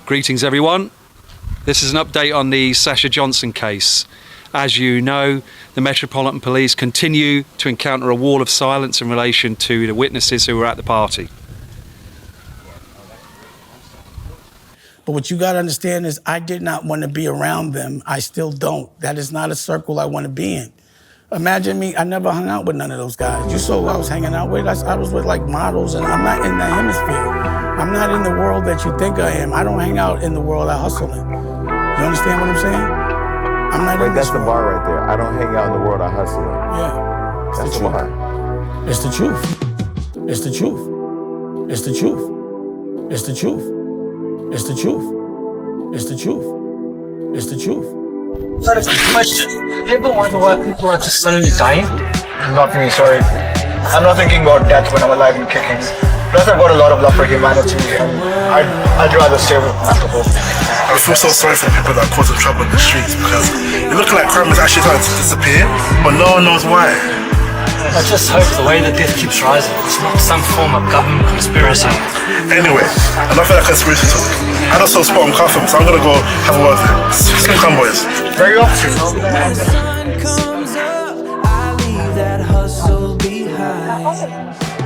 Greetings everyone. This is an update on the Sasha Johnson case. As you know, the Metropolitan Police continue to encounter a wall of silence in relation to the witnesses who were at the party. But what you got to understand is I did not want to be around them. I still don't. That is not a circle I want to be in. Imagine me, I never hung out with none of those guys. You saw who I was hanging out with. I was with like models, and I'm not in that hemisphere. I'm not in the world that you think I am. I don't hang out in the world I hustle in. You understand what I'm saying? I'm not in this that's the bar right there. I don't hang out in the world I hustle in. Yeah. That's the bar. It's the truth. It's the truth. It's the truth. It's the truth. It's the truth. It's the truth. It's the truth. That is the question. Do you ever wonder why people are just suddenly dying? I'm not thinking, sorry. I'm not thinking about death when I'm alive and kicking. Plus, I've got a lot of love for humanity, and I'd rather stay with people. I feel so sorry for the people that are causing trouble in the streets because it looks like crime is actually starting to disappear, but no one knows why. I just hope the way that death keeps rising, it's not some form of government conspiracy. Anyway, enough of that conspiracy talk. I don't so spot on cuffing, so I'm gonna go have a word with him. Come, boys. Very often.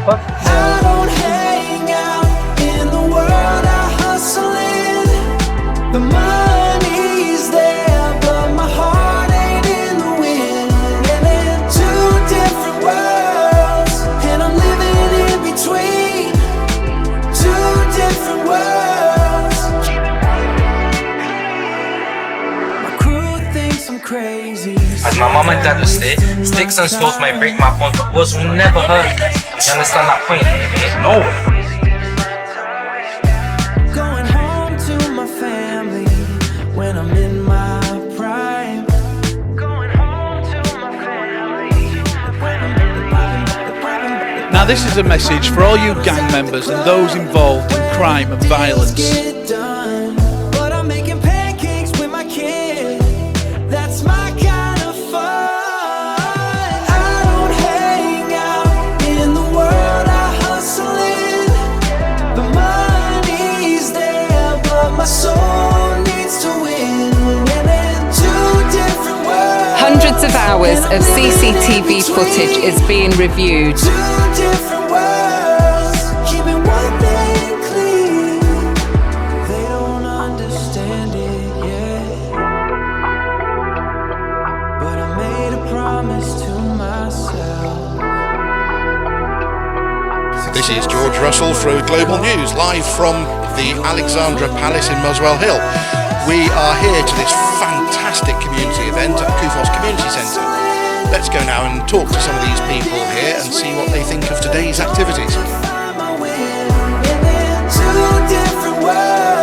What? I don't hang out in the world I hustle in. The money's there, but my heart ain't in the wind. And in two different worlds, and I'm living in between two different worlds. My crew thinks I'm crazy. As my mum and dad would say, sticks and stones may break my bones, but words will never hurt. You understand that point? No. Going home to my family when I'm in my prime. Going home to my family when I'm in my prime. Now this is a message for all you gang members and those involved in crime and violence. Get done, but I'm making pancakes with my kid. That's my kind of fun. I don't hang out in the world I hustle in. The money's there, but my soul needs to win. And in two different worlds, Hundreds of hours of CCTV footage is being reviewed. two different worlds, keeping one thing clean. They don't understand it yet, but I made a promise to myself. This is George Russell for Global News, live from the Alexandra Palace in Muswell Hill. We are here to this fantastic community event at Cubase Community Centre. Let's go now and talk to some of these people here and see what they think of today's activities. Find my way, and in two different worlds.